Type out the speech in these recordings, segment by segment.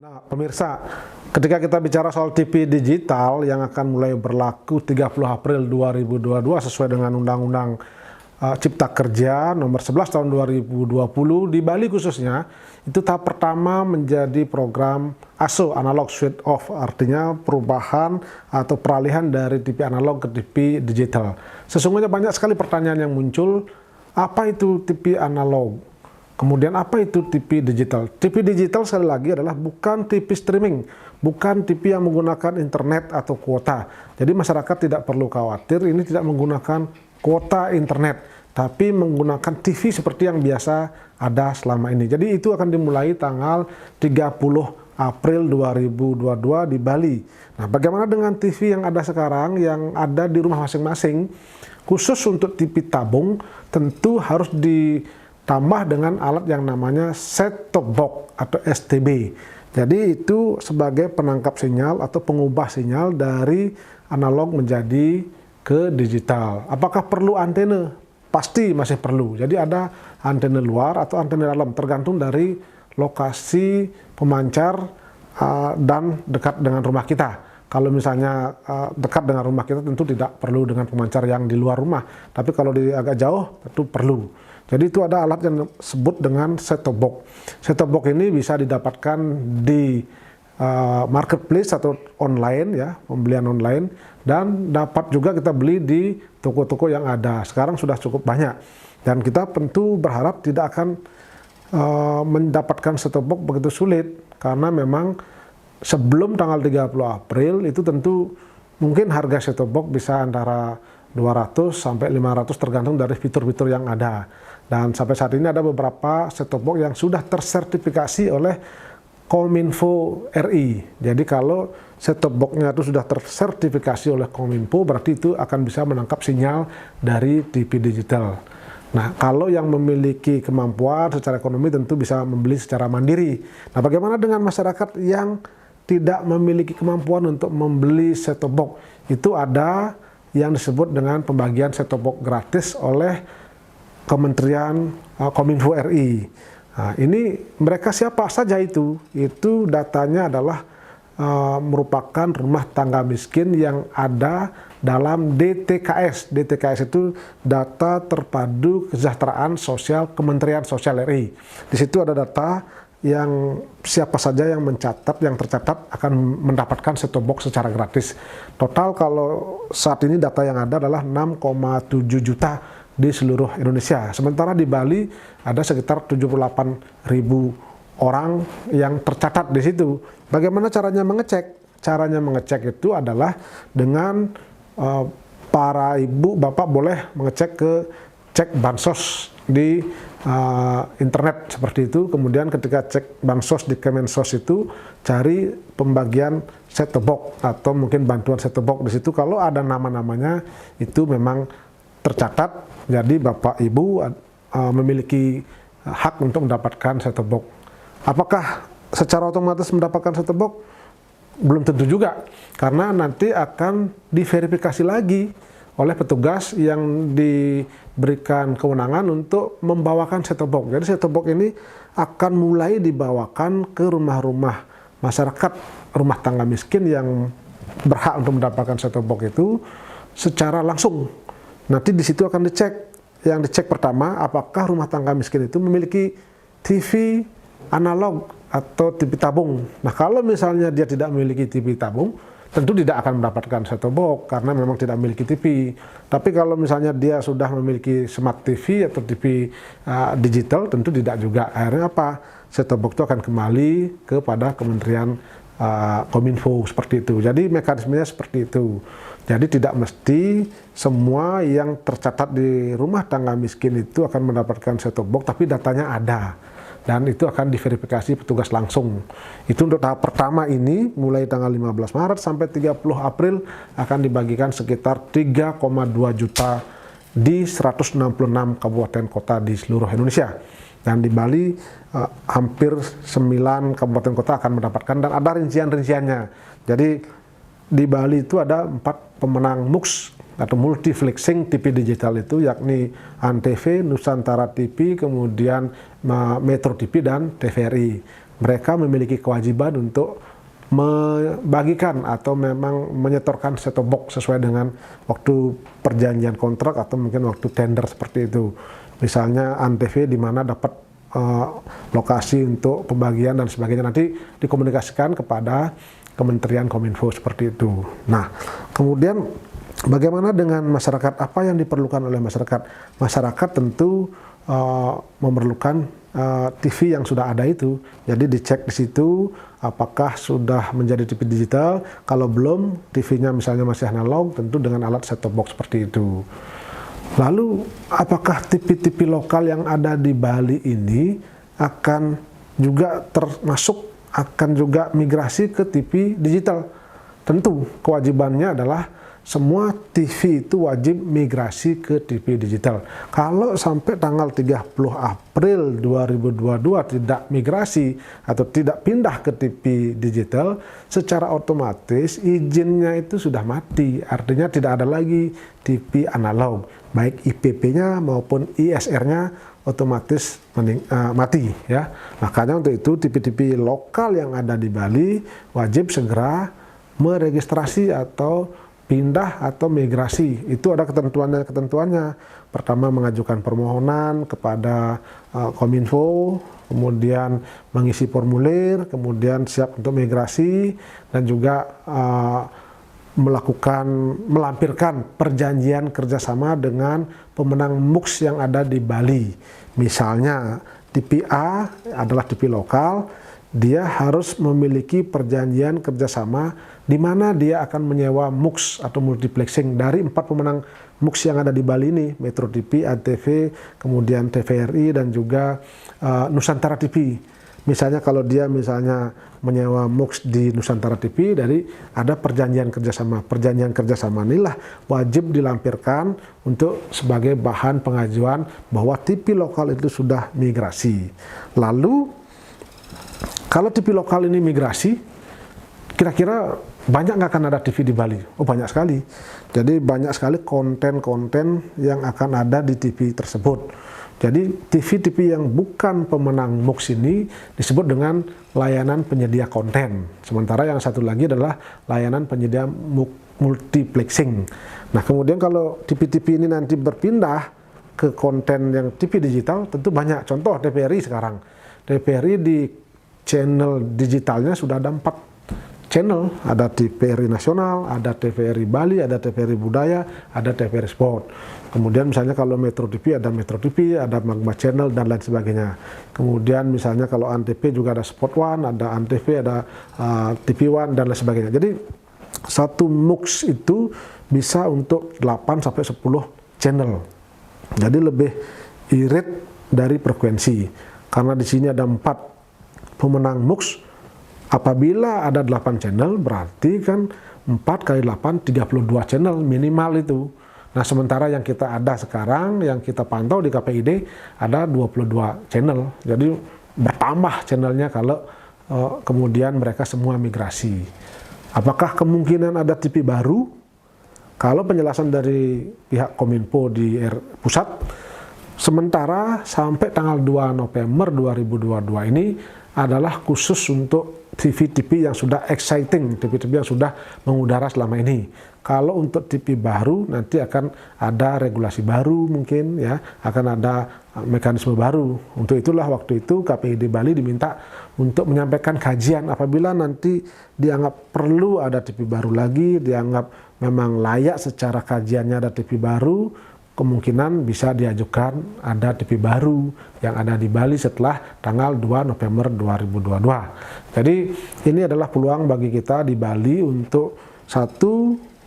Nah, pemirsa, ketika kita bicara soal TV digital yang akan mulai berlaku 30 April 2022 sesuai dengan Undang-Undang Cipta Kerja nomor 11 tahun 2020 di Bali khususnya, itu tahap pertama menjadi program ASO, Analog Switch Off, artinya perubahan atau peralihan dari TV analog ke TV digital. Sesungguhnya banyak sekali pertanyaan yang muncul, apa itu TV analog? Kemudian apa itu TV digital? TV digital sekali lagi adalah bukan TV streaming, bukan TV yang menggunakan internet atau kuota. Jadi masyarakat tidak perlu khawatir, ini tidak menggunakan kuota internet, tapi menggunakan TV seperti yang biasa ada selama ini. Jadi itu akan dimulai tanggal 30 April 2022 di Bali. Nah, bagaimana dengan TV yang ada sekarang, yang ada di rumah masing-masing? Khusus untuk TV tabung, tentu harus ditambah dengan alat yang namanya set-top box atau STB. Jadi itu sebagai penangkap sinyal atau pengubah sinyal dari analog menjadi ke digital. Apakah perlu antena? Pasti masih perlu. Jadi ada antena luar atau antena dalam, tergantung dari lokasi pemancar dan dekat dengan rumah kita. Kalau misalnya dekat dengan rumah kita tentu tidak perlu dengan pemancar yang di luar rumah. Tapi kalau di agak jauh tentu perlu. Jadi itu ada alat yang disebut dengan set-top box. Set-top box ini bisa didapatkan di marketplace atau online, ya, pembelian online, dan dapat juga kita beli di toko-toko yang ada. Sekarang sudah cukup banyak. Dan kita tentu berharap tidak akan mendapatkan set-top box begitu sulit, karena memang sebelum tanggal 30 April itu tentu mungkin harga set-top box bisa antara 200 sampai 500 tergantung dari fitur-fitur yang ada. Dan sampai saat ini ada beberapa set-top box yang sudah tersertifikasi oleh Kominfo RI. Jadi kalau set-top box-nya itu sudah tersertifikasi oleh Kominfo, berarti itu akan bisa menangkap sinyal dari TV digital. Nah, kalau yang memiliki kemampuan secara ekonomi tentu bisa membeli secara mandiri. Nah, bagaimana dengan masyarakat yang tidak memiliki kemampuan untuk membeli set-top box? Itu ada yang disebut dengan pembagian set-top box gratis oleh Kementerian Kominfo RI. Nah, ini mereka siapa saja itu? Itu datanya adalah merupakan rumah tangga miskin yang ada dalam DTKS. DTKS itu Data Terpadu Kesejahteraan Sosial Kementerian Sosial RI. Di situ ada data yang siapa saja yang mencatat, yang tercatat akan mendapatkan set-top box secara gratis. Total kalau saat ini data yang ada adalah 6,7 juta di seluruh Indonesia. Sementara di Bali ada sekitar 78.000 orang yang tercatat di situ. Bagaimana caranya mengecek? Caranya mengecek itu adalah dengan para ibu, bapak boleh mengecek ke cek bansos di internet seperti itu. Kemudian ketika cek bansos di Kemensos itu cari pembagian set-top box atau mungkin bantuan set-top box di situ. Kalau ada nama-namanya itu memang tercatat, jadi bapak ibu memiliki hak untuk mendapatkan set-top box. Apakah secara otomatis mendapatkan set-top box? Belum tentu juga, karena nanti akan diverifikasi lagi oleh petugas yang diberikan kewenangan untuk membawakan set-top box. Jadi set-top box ini akan mulai dibawakan ke rumah-rumah masyarakat, rumah tangga miskin yang berhak untuk mendapatkan set-top box itu secara langsung. Nanti di situ akan dicek. Yang dicek pertama, apakah rumah tangga miskin itu memiliki TV analog atau TV tabung. Nah, kalau misalnya dia tidak memiliki TV tabung, tentu tidak akan mendapatkan set-top box karena memang tidak memiliki TV. Tapi kalau misalnya dia sudah memiliki smart TV atau TV digital, tentu tidak juga. Akhirnya apa? Set-top box itu akan kembali kepada Kementerian Kominfo seperti itu. Jadi mekanismenya seperti itu. Jadi tidak mesti semua yang tercatat di rumah tangga miskin itu akan mendapatkan set-top box, tapi datanya ada. Dan itu akan diverifikasi petugas langsung. Itu untuk tahap pertama ini, mulai tanggal 15 Maret sampai 30 April akan dibagikan sekitar 3,2 juta di 166 kabupaten kota di seluruh Indonesia. Dan di Bali hampir 9 kabupaten kota akan mendapatkan, dan ada rincian-rinciannya. Jadi di Bali itu ada 4 pemenang MUX atau multiflexing TV digital itu, yakni Antv, Nusantara TV, kemudian Metro TV dan TVRI. mereka memiliki kewajiban untuk membagikan atau memang menyetorkan set-top box sesuai dengan waktu perjanjian kontrak atau mungkin waktu tender seperti itu. Misalnya Antv di mana dapat lokasi untuk pembagian dan sebagainya, nanti dikomunikasikan kepada Kementerian Kominfo seperti itu. Nah, kemudian bagaimana dengan masyarakat? Apa yang diperlukan oleh masyarakat? Masyarakat tentu memerlukan TV yang sudah ada itu. Jadi dicek di situ apakah sudah menjadi TV digital. Kalau belum, TV-nya misalnya masih analog, tentu dengan alat set-top box seperti itu. Lalu apakah TV-TV lokal yang ada di Bali ini akan juga akan juga migrasi ke TV digital? Tentu kewajibannya adalah semua TV itu wajib migrasi ke TV digital. Kalau sampai tanggal 30 April 2022 tidak migrasi atau tidak pindah ke TV digital, secara otomatis izinnya itu sudah mati. Artinya tidak ada lagi TV analog, baik IPP-nya maupun ISR-nya otomatis mati ya. Makanya untuk itu TV-TV lokal yang ada di Bali wajib segera meregistrasi atau pindah atau migrasi. Itu ada ketentuannya. Pertama, mengajukan permohonan kepada Kominfo, kemudian mengisi formulir, kemudian siap untuk migrasi, dan juga melampirkan perjanjian kerjasama dengan pemenang MUX yang ada di Bali. Misalnya TV A adalah TV lokal, dia harus memiliki perjanjian kerjasama di mana dia akan menyewa MUX atau multiplexing dari 4 pemenang MUX yang ada di Bali ini, Metro TV, Antv, kemudian TVRI, dan juga Nusantara TV. Misalnya kalau dia menyewa MUX di Nusantara TV, dari ada perjanjian kerjasama. Perjanjian kerjasama inilah wajib dilampirkan untuk sebagai bahan pengajuan bahwa TV lokal itu sudah migrasi. Lalu kalau TV lokal ini migrasi, kira-kira banyak nggak akan ada TV di Bali? Oh, banyak sekali. Jadi banyak sekali konten-konten yang akan ada di TV tersebut. Jadi TV-TV yang bukan pemenang MUX ini disebut dengan layanan penyedia konten. Sementara yang satu lagi adalah layanan penyedia multiplexing. Nah, kemudian kalau TV-TV ini nanti berpindah ke konten yang TV digital, tentu banyak. Contoh TVRI sekarang. TVRI di channel digitalnya sudah ada 4 channel, ada TVRI Nasional, ada TVRI Bali, ada TVRI Budaya, ada TVRI Sport. Kemudian misalnya kalau Metro TV, ada Metro TV, ada Magma Channel, dan lain sebagainya. Kemudian misalnya kalau Antv juga ada Sport One, ada Antv, ada TV One, dan lain sebagainya. Jadi satu MUX itu bisa untuk 8-10 channel. Jadi lebih irit dari frekuensi. Karena di sini ada 4 pemenang MUX. Apabila ada 8 channel, berarti kan 4 kali 8, 32 channel minimal itu. Nah, sementara yang kita ada sekarang, yang kita pantau di KPID, ada 22 channel. Jadi bertambah channelnya kalau kemudian mereka semua migrasi. Apakah kemungkinan ada TV baru? Kalau penjelasan dari pihak Kominfo di pusat, sementara sampai tanggal 2 November 2022 ini adalah khusus untuk TV-TV yang sudah exciting, TV-TV yang sudah mengudara selama ini. Kalau untuk TV baru nanti akan ada regulasi baru mungkin ya, akan ada mekanisme baru. Untuk itulah waktu itu KPID Bali diminta untuk menyampaikan kajian apabila nanti dianggap perlu ada TV baru lagi, dianggap memang layak secara kajiannya ada TV baru, kemungkinan bisa diajukan ada TV baru yang ada di Bali setelah tanggal 2 November 2022. Jadi ini adalah peluang bagi kita di Bali untuk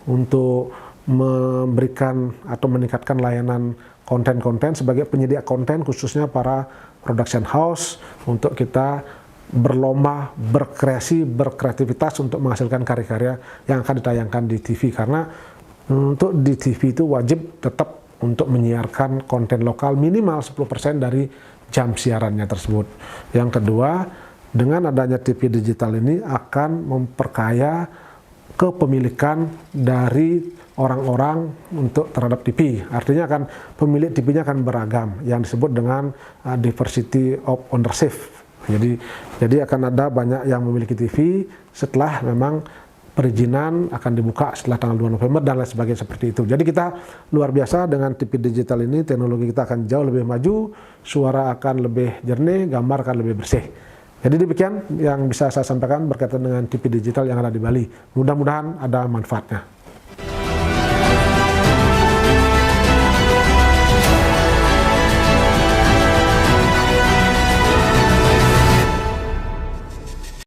untuk memberikan atau meningkatkan layanan konten-konten sebagai penyedia konten, khususnya para production house, untuk kita berlomba, berkreasi, berkreativitas untuk menghasilkan karya-karya yang akan ditayangkan di TV. Karena untuk di TV itu wajib tetap untuk menyiarkan konten lokal minimal 10% dari jam siarannya tersebut. Yang kedua, dengan adanya TV digital ini akan memperkaya kepemilikan dari orang-orang untuk terhadap TV. Artinya pemilik TV-nya akan beragam, yang disebut dengan diversity of ownership Jadi akan ada banyak yang memiliki TV setelah memang perizinan akan dibuka setelah tanggal 2 November dan lain sebagainya seperti itu. Jadi kita luar biasa dengan TV digital ini, teknologi kita akan jauh lebih maju, suara akan lebih jernih, gambar akan lebih bersih. Jadi demikian yang bisa saya sampaikan berkaitan dengan TV digital yang ada di Bali. Mudah-mudahan ada manfaatnya.